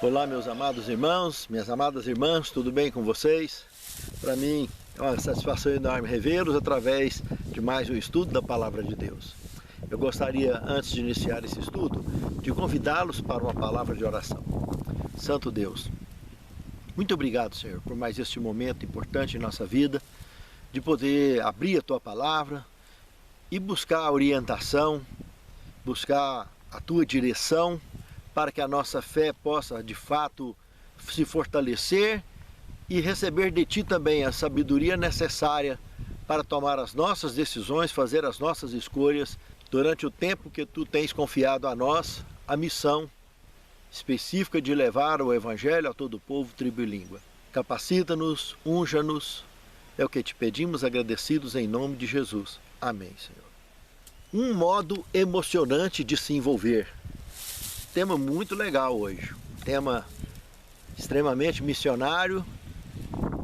Olá, meus amados irmãos, minhas amadas irmãs, tudo bem com vocês? Para mim é uma satisfação enorme revê-los através de mais um estudo da Palavra de Deus. Eu gostaria, antes de iniciar esse estudo, de convidá-los para uma palavra de oração. Santo Deus, muito obrigado, Senhor, por mais este momento importante em nossa vida, de poder abrir a Tua Palavra e buscar a orientação, buscar a Tua direção, para que a nossa fé possa, de fato, se fortalecer e receber de Ti também a sabedoria necessária para tomar as nossas decisões, fazer as nossas escolhas durante o tempo que Tu tens confiado a nós, a missão específica de levar o Evangelho a todo o povo, tribo e língua. Capacita-nos, unja-nos, é o que Te pedimos, agradecidos em nome de Jesus. Amém, Senhor. Um modo emocionante de se envolver. Tema muito legal hoje, tema extremamente missionário,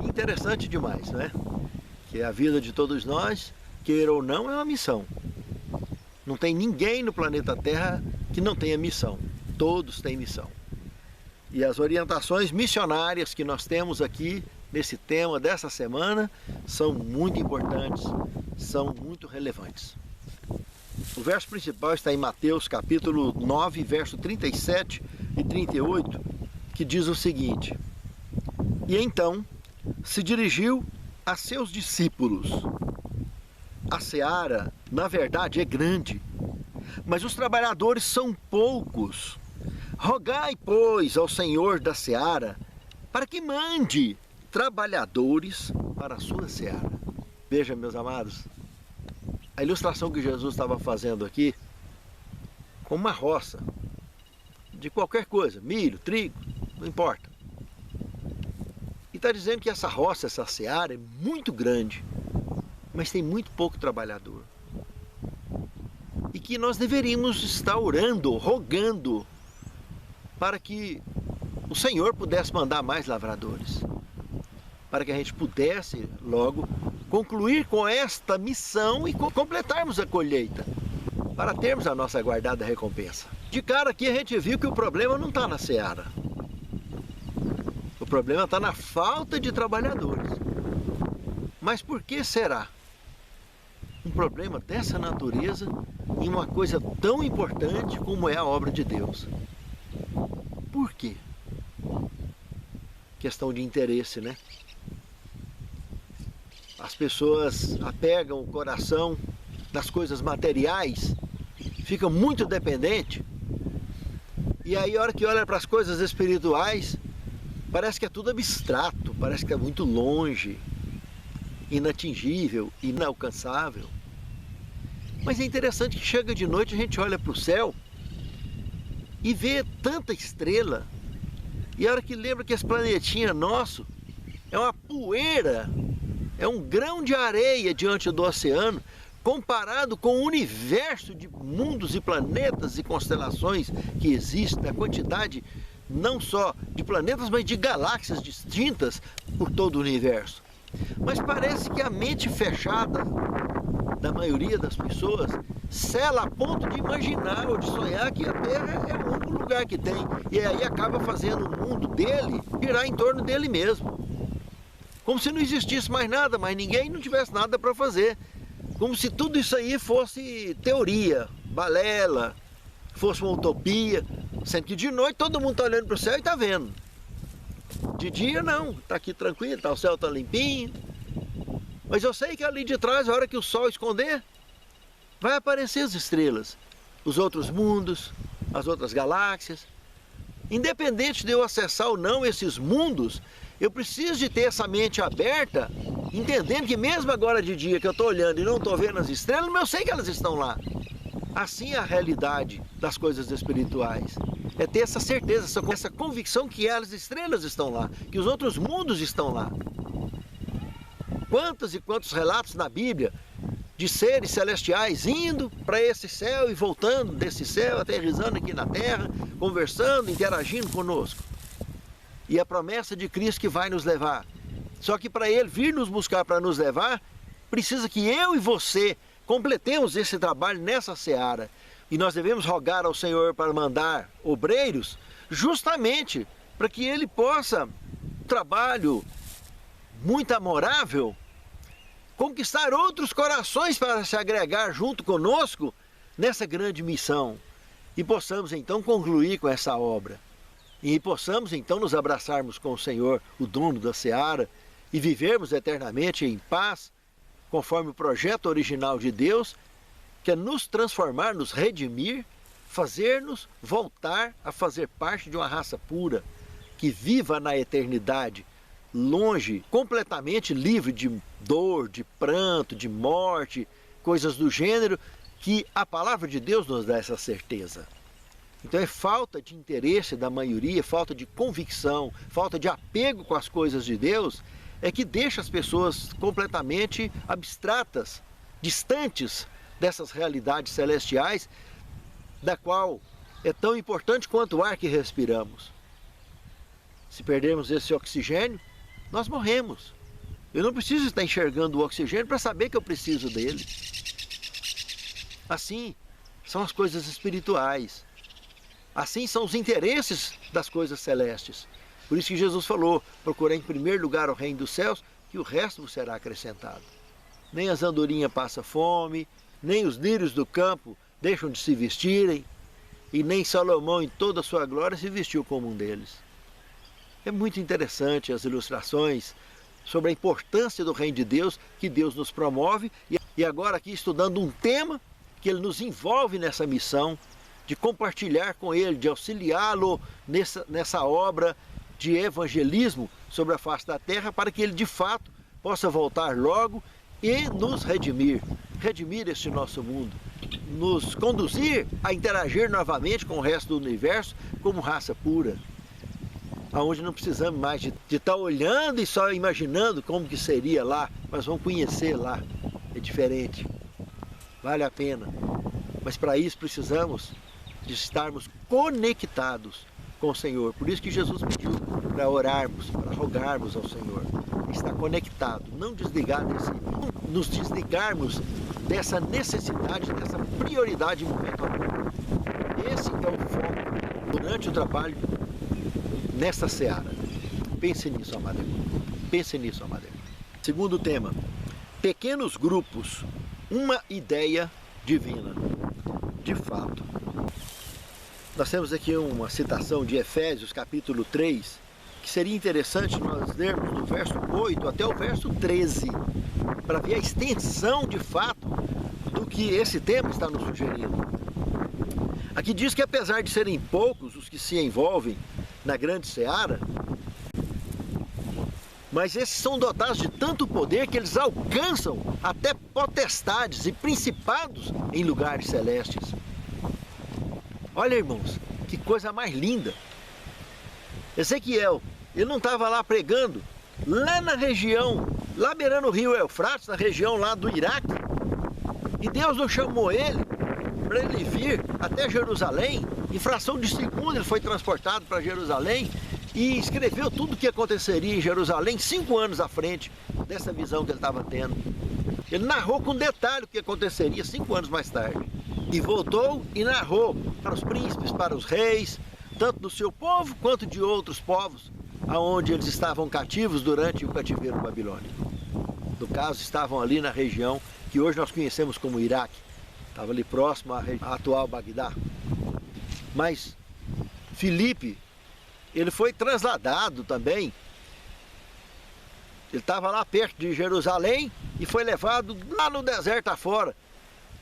interessante demais, né? Que a vida de todos nós, queira ou não, é uma missão. Não tem ninguém no planeta Terra que não tenha missão, todos têm missão. E as orientações missionárias que nós temos aqui nesse tema dessa semana são muito importantes, são muito relevantes. O verso principal está em Mateus capítulo 9, verso 37 e 38, que diz o seguinte: E então se dirigiu a seus discípulos. A seara, na verdade, é grande, mas os trabalhadores são poucos. Rogai, pois, ao Senhor da seara, para que mande trabalhadores para a sua seara. Veja, meus amados, a ilustração que Jesus estava fazendo aqui, com uma roça, de qualquer coisa, milho, trigo, não importa. E está dizendo que essa roça, essa seara é muito grande, mas tem muito pouco trabalhador. E que nós deveríamos estar orando, rogando, para que o Senhor pudesse mandar mais lavradores, para que a gente pudesse logo concluir com esta missão e completarmos a colheita, para termos a nossa aguardada recompensa. De cara aqui a gente viu que o problema não está na seara. O problema está na falta de trabalhadores. Mas por que será? Um problema dessa natureza em uma coisa tão importante como é a obra de Deus. Por quê? Questão de interesse, né? As pessoas apegam o coração nas coisas materiais, ficam muito dependentes, e aí a hora que olha para as coisas espirituais, parece que é tudo abstrato, parece que é muito longe, inatingível, inalcançável. Mas é interessante que chega de noite, a gente olha para o céu e vê tanta estrela, e a hora que lembra que esse planetinha nosso é uma poeira, é um grão de areia diante do oceano, comparado com o universo de mundos e planetas e constelações que existem, a quantidade não só de planetas, mas de galáxias distintas por todo o universo. Mas parece que a mente fechada da maioria das pessoas cela a ponto de imaginar ou de sonhar que a Terra é o único lugar que tem, e aí acaba fazendo o mundo dele girar em torno dele mesmo. Como se não existisse mais nada, mais ninguém, não tivesse nada para fazer. Como se tudo isso aí fosse teoria, balela, fosse uma utopia. Sendo que de noite todo mundo está olhando para o céu e está vendo. De dia não, está aqui tranquilo, o céu está limpinho. Mas eu sei que ali de trás, a hora que o sol esconder, vai aparecer as estrelas, os outros mundos, as outras galáxias. Independente de eu acessar ou não esses mundos, eu preciso de ter essa mente aberta, entendendo que mesmo agora de dia que eu estou olhando e não estou vendo as estrelas, mas eu sei que elas estão lá. Assim é a realidade das coisas espirituais. É ter essa certeza, essa convicção que as estrelas estão lá, que os outros mundos estão lá. Quantos e quantos relatos na Bíblia de seres celestiais indo para esse céu e voltando desse céu, aterrissando aqui na terra, conversando, interagindo conosco. E a promessa de Cristo que vai nos levar. Só que para Ele vir nos buscar para nos levar, precisa que eu e você completemos esse trabalho nessa seara. E nós devemos rogar ao Senhor para mandar obreiros, justamente para que Ele possa, trabalho muito amorável, conquistar outros corações para se agregar junto conosco nessa grande missão. E possamos então concluir com essa obra. E possamos então nos abraçarmos com o Senhor, o dono da seara, e vivermos eternamente em paz, conforme o projeto original de Deus, que é nos transformar, nos redimir, fazer-nos voltar a fazer parte de uma raça pura, que viva na eternidade, longe, completamente livre de dor, de pranto, de morte, coisas do gênero, que a palavra de Deus nos dá essa certeza. Então é falta de interesse da maioria, falta de convicção, falta de apego com as coisas de Deus, é que deixa as pessoas completamente abstratas, distantes dessas realidades celestiais, da qual é tão importante quanto o ar que respiramos. Se perdermos esse oxigênio, nós morremos. Eu não preciso estar enxergando o oxigênio para saber que eu preciso dele. Assim são as coisas espirituais. Assim são os interesses das coisas celestes. Por isso que Jesus falou, procurei em primeiro lugar o reino dos céus, que o resto vos será acrescentado. Nem as andorinhas passam fome, nem os lírios do campo deixam de se vestirem, e nem Salomão em toda a sua glória se vestiu como um deles. É muito interessante as ilustrações sobre a importância do reino de Deus, que Deus nos promove, e agora aqui estudando um tema que Ele nos envolve nessa missão, de compartilhar com Ele, de auxiliá-lo nessa obra de evangelismo sobre a face da terra, para que Ele de fato possa voltar logo e nos redimir este nosso mundo, nos conduzir a interagir novamente com o resto do universo como raça pura, onde não precisamos mais de estar olhando e só imaginando como que seria lá, mas vamos conhecer lá, é diferente, vale a pena, mas para isso precisamos de estarmos conectados com o Senhor. Por isso que Jesus pediu para orarmos, para rogarmos ao Senhor. Estar conectado, não nos desligarmos dessa necessidade, dessa prioridade em momento algum. Esse é o foco durante o trabalho nessa seara. Pense nisso, amado irmão. Pense nisso, amado irmão. Segundo tema, pequenos grupos, uma ideia divina. De fato, nós temos aqui uma citação de Efésios capítulo 3, que seria interessante nós lermos do verso 8 até o verso 13, para ver a extensão de fato do que esse tema está nos sugerindo. Aqui diz que apesar de serem poucos os que se envolvem na grande seara, mas esses são dotados de tanto poder que eles alcançam até potestades e principados em lugares celestes. Olha, irmãos, que coisa mais linda. Ezequiel, ele não estava lá pregando, lá na região, lá beirando o rio Eufrates, na região lá do Iraque, e Deus não chamou ele para ele vir até Jerusalém. Em fração de segundo ele foi transportado para Jerusalém e escreveu tudo o que aconteceria em Jerusalém 5 anos à frente dessa visão que ele estava tendo. Ele narrou com detalhe o que aconteceria 5 anos mais tarde. E voltou e narrou para os príncipes, para os reis, tanto do seu povo quanto de outros povos, aonde eles estavam cativos durante o cativeiro babilônico. No caso, estavam ali na região que hoje nós conhecemos como Iraque. Estava ali próximo à atual Bagdá. Mas Filipe, ele foi trasladado também. Ele estava lá perto de Jerusalém e foi levado lá no deserto afora,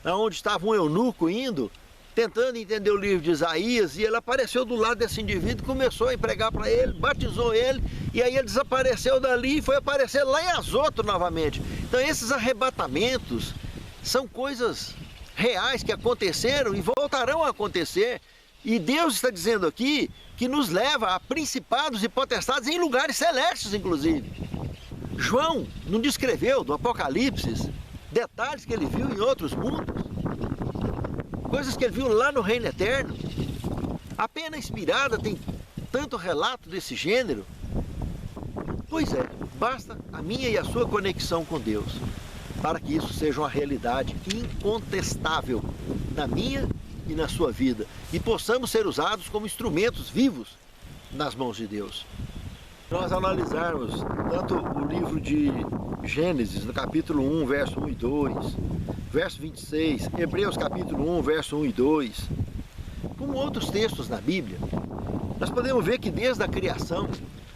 onde estava um eunuco indo, tentando entender o livro de Isaías, e ele apareceu do lado desse indivíduo, começou a pregar para ele, batizou ele, e aí ele desapareceu dali e foi aparecer lá em Azoto novamente. Então esses arrebatamentos são coisas reais que aconteceram e voltarão a acontecer, e Deus está dizendo aqui que nos leva a principados e potestades em lugares celestes, inclusive. João não descreveu do Apocalipse detalhes que ele viu em outros mundos, coisas que ele viu lá no reino eterno. A Pena Inspirada tem tanto relato desse gênero. Pois é, basta a minha e a sua conexão com Deus para que isso seja uma realidade incontestável na minha e na sua vida e possamos ser usados como instrumentos vivos nas mãos de Deus. Nós analisarmos tanto o livro de Gênesis, no capítulo 1, verso 1 e 2, verso 26, Hebreus capítulo 1, verso 1 e 2, como outros textos na Bíblia, nós podemos ver que desde a criação,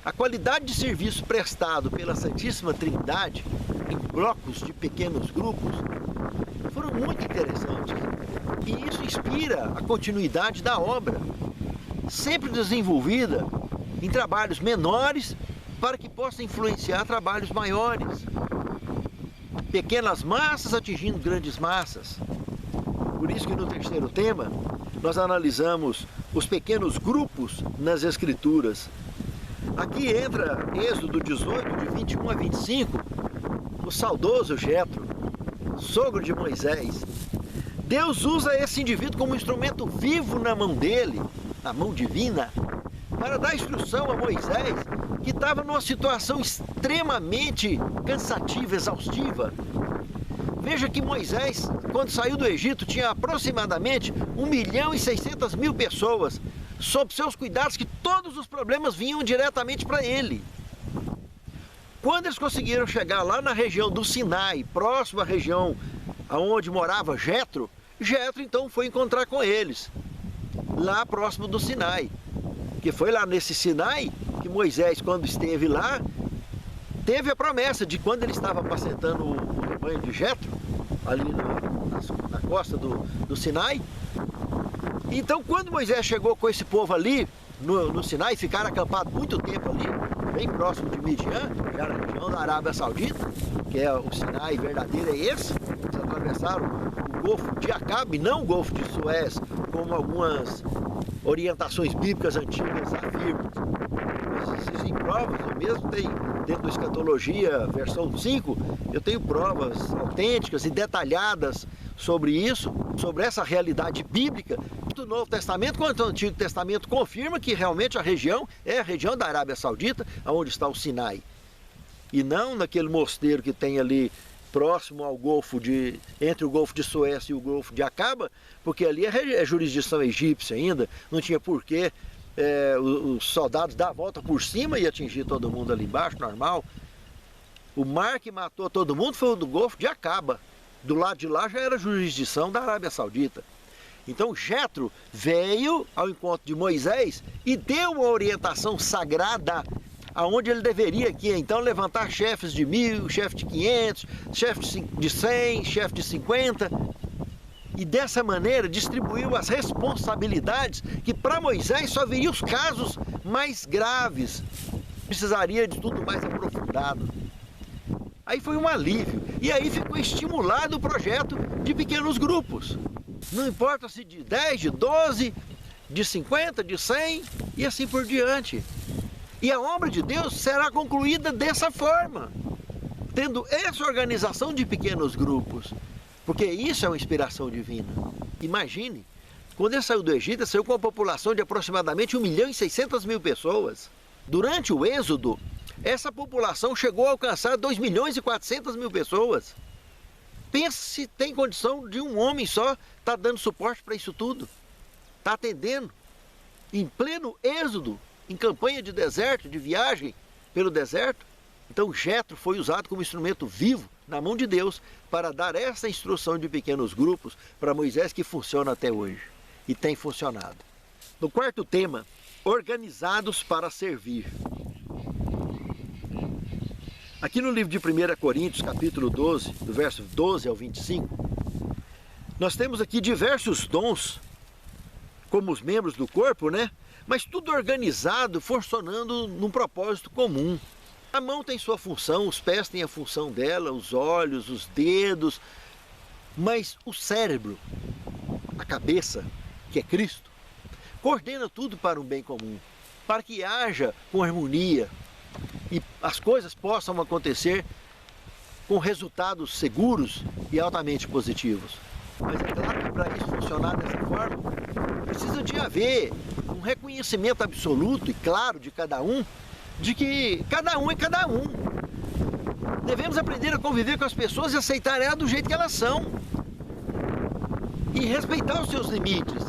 a qualidade de serviço prestado pela Santíssima Trindade, em blocos de pequenos grupos, foram muito interessantes. E isso inspira a continuidade da obra, sempre desenvolvida em trabalhos menores para que possa influenciar trabalhos maiores. Pequenas massas atingindo grandes massas. Por isso que no terceiro tema, nós analisamos os pequenos grupos nas Escrituras. Aqui entra Êxodo 18, de 21 a 25, o saudoso Jetro, sogro de Moisés. Deus usa esse indivíduo como instrumento vivo na mão dele, na mão divina, para dar instrução a Moisés, que estava numa situação extremamente cansativa, exaustiva. Veja que Moisés, quando saiu do Egito, tinha aproximadamente 1.600.000 pessoas sob seus cuidados, que todos os problemas vinham diretamente para ele. Quando eles conseguiram chegar lá na região do Sinai, próximo à região onde morava Jetro, Jetro então foi encontrar com eles, lá próximo do Sinai. Que foi lá nesse Sinai que Moisés, quando esteve lá, teve a promessa de quando ele estava apacentando o rebanho de Jetro, ali na costa do Sinai. Então, quando Moisés chegou com esse povo ali no Sinai, ficaram acampados muito tempo ali, bem próximo de Midian, já na região da Arábia Saudita, que é o Sinai verdadeiro, é esse. Eles atravessaram o Golfo de Acabe, não o Golfo de Suez, como algumas orientações bíblicas antigas afirmam. Mas existem provas, eu mesmo tenho, dentro da Escatologia, versão 5, eu tenho provas autênticas e detalhadas sobre isso, sobre essa realidade bíblica. Tanto o Novo Testamento quanto o Antigo Testamento confirma que realmente a região é a região da Arábia Saudita, onde está o Sinai. E não naquele mosteiro que tem ali próximo ao entre o Golfo de Suez e o Golfo de Acaba, porque ali é jurisdição egípcia ainda, não tinha porquê os soldados dar a volta por cima e atingir todo mundo ali embaixo, normal. O mar que matou todo mundo foi o do Golfo de Acaba. Do lado de lá já era jurisdição da Arábia Saudita. Então Jetro veio ao encontro de Moisés e deu uma orientação sagrada aonde ele deveria aqui então levantar chefes de 1.000, chefes de 500, chefes de 100, chefes de 50, e dessa maneira distribuiu as responsabilidades que para Moisés só viria os casos mais graves, precisaria de tudo mais aprofundado. Aí foi um alívio, e aí ficou estimulado o projeto de pequenos grupos. Não importa se de 10, de 12, de 50, de 100 e assim por diante. E a obra de Deus será concluída dessa forma, tendo essa organização de pequenos grupos, porque isso é uma inspiração divina. Imagine, quando ele saiu do Egito, ele saiu com uma população de aproximadamente 1.600.000 pessoas. Durante o Êxodo, essa população chegou a alcançar 2.400.000 pessoas. Pense se tem condição de um homem só estar dando suporte para isso tudo, está atendendo, em pleno Êxodo, em campanha de deserto, de viagem pelo deserto. Então Jetro foi usado como instrumento vivo na mão de Deus para dar essa instrução de pequenos grupos para Moisés, que funciona até hoje e tem funcionado. No quarto tema, organizados para servir. Aqui no livro de 1 Coríntios, capítulo 12, do verso 12 ao 25, nós temos aqui diversos dons, como os membros do corpo, né? Mas tudo organizado, funcionando num propósito comum. A mão tem sua função, os pés têm a função dela, os olhos, os dedos, mas o cérebro, a cabeça, que é Cristo, coordena tudo para um bem comum, para que haja com harmonia e as coisas possam acontecer com resultados seguros e altamente positivos. Mas é claro que para isso funcionar dessa forma, precisa de haver um reconhecimento absoluto e claro de cada um, de que cada um é cada um. Devemos aprender a conviver com as pessoas e aceitar elas do jeito que elas são. E respeitar os seus limites.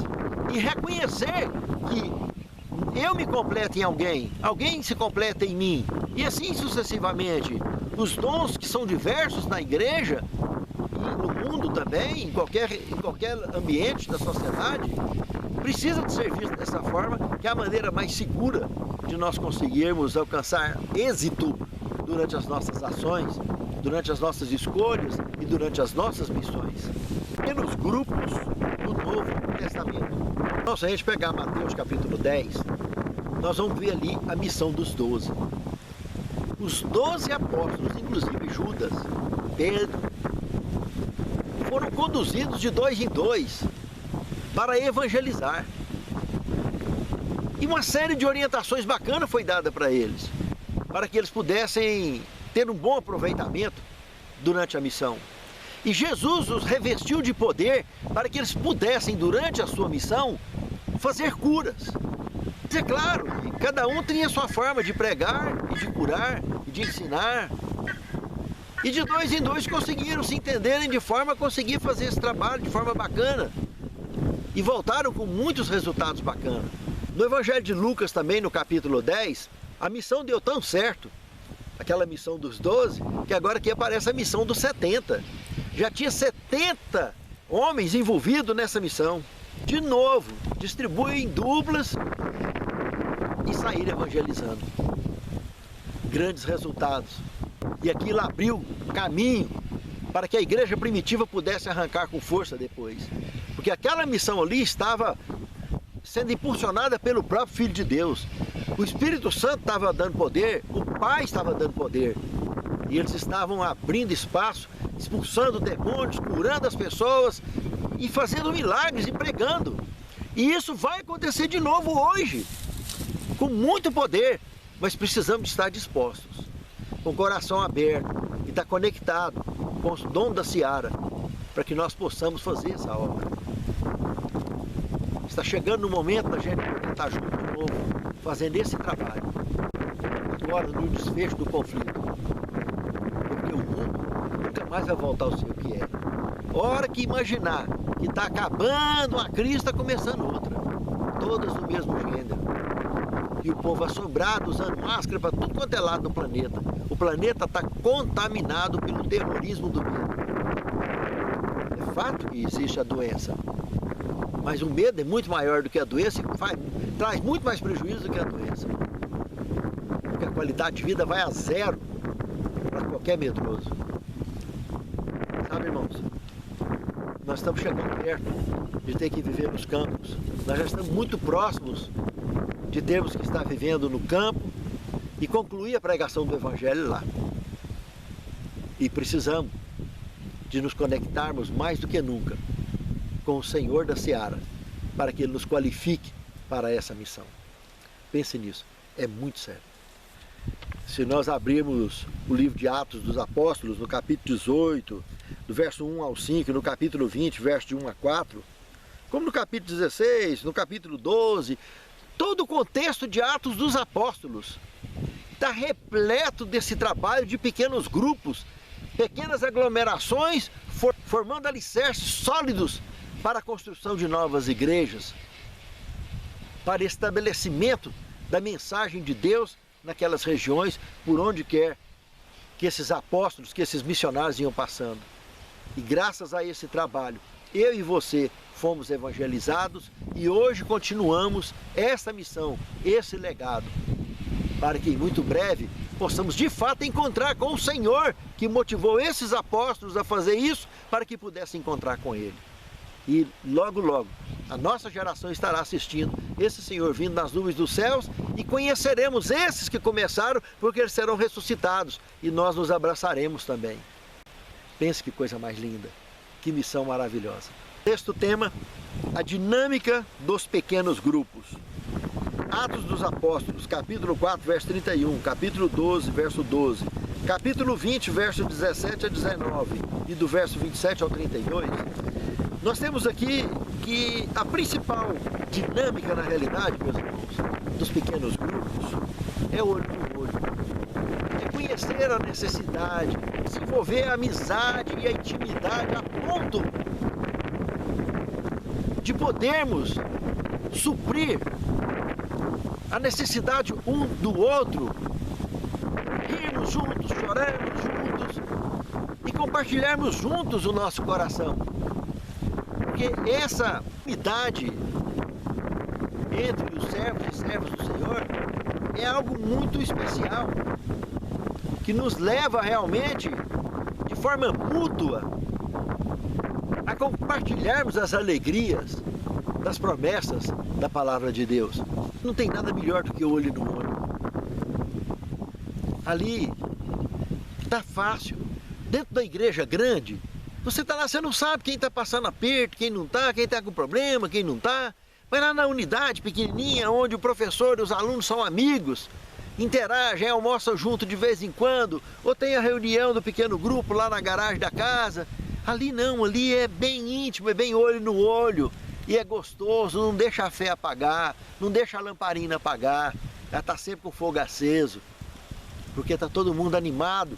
E reconhecer que eu me completo em alguém, alguém se completa em mim. E assim sucessivamente. Os dons que são diversos na igreja e no mundo também, em qualquer ambiente da sociedade, precisam de ser vistos dessa forma, que é a maneira mais segura de nós conseguirmos alcançar êxito durante as nossas ações, durante as nossas escolhas e durante as nossas missões. Pelos grupos do Novo Testamento. Então, se a gente pegar Mateus capítulo 10, nós vamos ver ali a missão dos 12. Os 12 apóstolos, inclusive Judas, Pedro, foram conduzidos de 2 em 2 para evangelizar. E uma série de orientações bacanas foi dada para eles, para que eles pudessem ter um bom aproveitamento durante a missão. E Jesus os revestiu de poder para que eles pudessem, durante a sua missão, fazer curas. Mas é claro, cada um tinha a sua forma de pregar, e de curar, e de ensinar. E de 2 em 2 conseguiram se entenderem de forma a conseguir fazer esse trabalho de forma bacana. E voltaram com muitos resultados bacanas. No Evangelho de Lucas também, no capítulo 10, a missão deu tão certo, aquela missão dos 12, que agora aqui aparece a missão dos 70. Já tinha 70 homens envolvidos nessa missão. De novo, distribuem em duplas e saíram evangelizando. Grandes resultados. E aquilo abriu caminho para que a igreja primitiva pudesse arrancar com força depois. Porque aquela missão ali estava sendo impulsionada pelo próprio Filho de Deus. O Espírito Santo estava dando poder, o Pai estava dando poder. E eles estavam abrindo espaço, expulsando demônios, curando as pessoas e fazendo milagres e pregando. E isso vai acontecer de novo hoje, com muito poder, mas precisamos estar dispostos, com o coração aberto e estar conectado com os dons da seara, para que nós possamos fazer essa obra. Está chegando o momento da gente poder estar junto de novo, fazendo esse trabalho, agora no desfecho do conflito, porque o mundo nunca mais vai voltar ao seu que era. Hora que imaginar que está acabando uma crise, está começando outra, todas do mesmo gênero. E o povo assombrado, usando máscara para tudo quanto é lado do planeta. O planeta está contaminado pelo terrorismo do medo. É fato que existe a doença, mas o medo é muito maior do que a doença e traz muito mais prejuízo do que a doença. Porque a qualidade de vida vai a zero para qualquer medroso. Sabe, irmãos? Nós estamos chegando perto de ter que viver nos campos. Nós já estamos muito próximos de termos que estar vivendo no campo e concluir a pregação do Evangelho lá. E precisamos de nos conectarmos mais do que nunca com o Senhor da Seara, para que Ele nos qualifique para essa missão. Pense nisso, é muito sério. Se nós abrirmos o livro de Atos dos Apóstolos, no capítulo 18, do verso 1 ao 5, no capítulo 20, verso de 1 a 4, como no capítulo 16, no capítulo 12, todo o contexto de Atos dos Apóstolos está repleto desse trabalho de pequenos grupos, pequenas aglomerações, formando alicerces sólidos para a construção de novas igrejas, para estabelecimento da mensagem de Deus naquelas regiões, por onde quer que esses apóstolos, que esses missionários iam passando. E graças a esse trabalho, eu e você fomos evangelizados e hoje continuamos essa missão, esse legado, para que muito breve possamos de fato encontrar com o Senhor que motivou esses apóstolos a fazer isso, para que pudessem encontrar com Ele. E logo, logo, a nossa geração estará assistindo esse Senhor vindo nas nuvens dos céus e conheceremos esses que começaram, porque eles serão ressuscitados e nós nos abraçaremos também. Pense que coisa mais linda, que missão maravilhosa. Sexto tema, a dinâmica dos pequenos grupos. Atos dos Apóstolos, capítulo 4, verso 31, capítulo 12, verso 12, capítulo 20, verso 17 a 19 e do verso 27 ao 32, nós temos aqui que a principal dinâmica na realidade, meus irmãos, dos pequenos grupos, é olho no olho. É conhecer a necessidade, desenvolver a amizade e a intimidade a ponto de podermos suprir a necessidade um do outro, rirmos juntos, chorarmos juntos e compartilharmos juntos o nosso coração. Porque essa unidade entre os servos e servas do Senhor é algo muito especial, que nos leva realmente, de forma mútua, a compartilharmos as alegrias das promessas da palavra de Deus. Não tem nada melhor do que o olho no olho. Ali está fácil. Dentro da igreja grande, você está lá, você não sabe quem está passando aperto, quem não está, quem está com problema, quem não está. Vai lá na unidade pequenininha, onde o professor e os alunos são amigos, interagem, almoçam junto de vez em quando, ou tem a reunião do pequeno grupo lá na garagem da casa. Ali não, ali é bem íntimo, é bem olho no olho, e é gostoso, não deixa a fé apagar, não deixa a lamparina apagar, ela está sempre com fogo aceso, porque está todo mundo animado,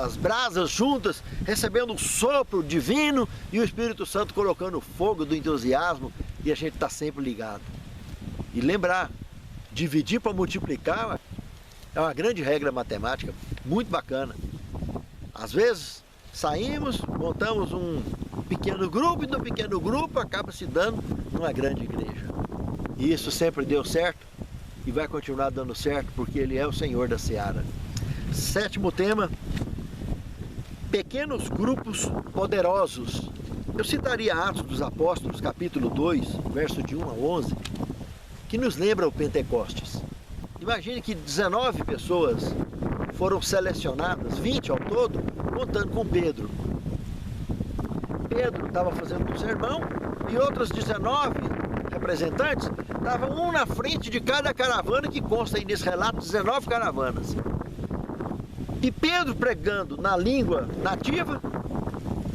as brasas juntas, recebendo o sopro divino e o Espírito Santo colocando o fogo do entusiasmo, e a gente está sempre ligado. E lembrar, dividir para multiplicar é uma grande regra matemática, muito bacana. Às vezes saímos, montamos um pequeno grupo, e do pequeno grupo acaba se dando numa grande igreja. E isso sempre deu certo e vai continuar dando certo, porque Ele é o Senhor da seara. Sétimo tema, pequenos grupos poderosos. Eu citaria Atos dos Apóstolos, capítulo 2, verso de 1 a 11, que nos lembra o Pentecostes. Imagine que 19 pessoas foram selecionadas, 20 ao todo, contando com Pedro. Pedro estava fazendo um sermão e outros 19 representantes estavam um na frente de cada caravana, que consta aí nesse relato 19 caravanas. E Pedro pregando na língua nativa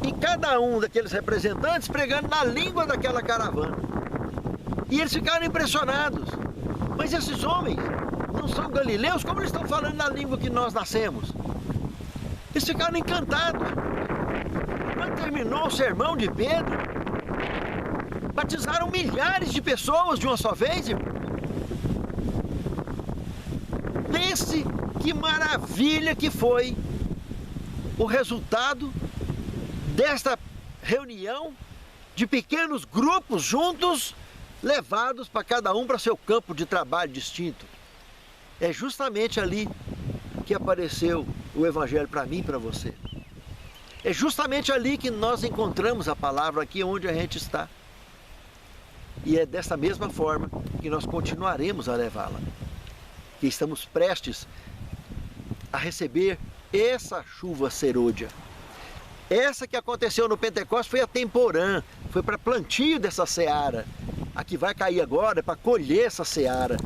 e cada um daqueles representantes pregando na língua daquela caravana. E eles ficaram impressionados. Mas esses homens não são galileus? Como eles estão falando na língua que nós nascemos? Eles ficaram encantados. Quando terminou o sermão de Pedro, batizaram milhares de pessoas de uma só vez, irmão. Pense que maravilha que foi o resultado desta reunião de pequenos grupos juntos, levados para cada um para seu campo de trabalho distinto. É justamente ali que apareceu o Evangelho para mim e para você. É justamente ali que nós encontramos a palavra, aqui onde a gente está. E é dessa mesma forma que nós continuaremos a levá-la. Que estamos prestes a receber essa chuva serôdia. Essa que aconteceu no Pentecostes foi a temporã, foi para plantio dessa seara. A que vai cair agora é para colher essa seara,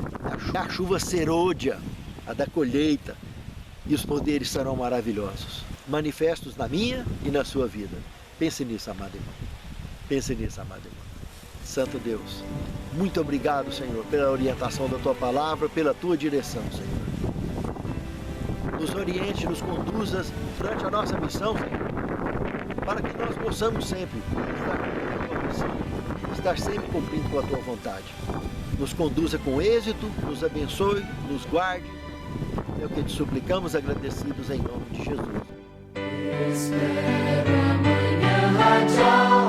a chuva serôdia, a da colheita. E os poderes serão maravilhosos, manifestos na minha e na sua vida. Pense nisso, amado irmão. Pense nisso, amado irmão. Santo Deus, muito obrigado, Senhor, pela orientação da Tua palavra, pela Tua direção, Senhor. Nos oriente, nos conduzas durante a nossa missão, Senhor, para que nós possamos sempre estar sempre cumprindo com a Tua vontade. Nos conduza com êxito, nos abençoe, nos guarde. É o que te suplicamos, agradecidos em nome de Jesus. Espera amanhã,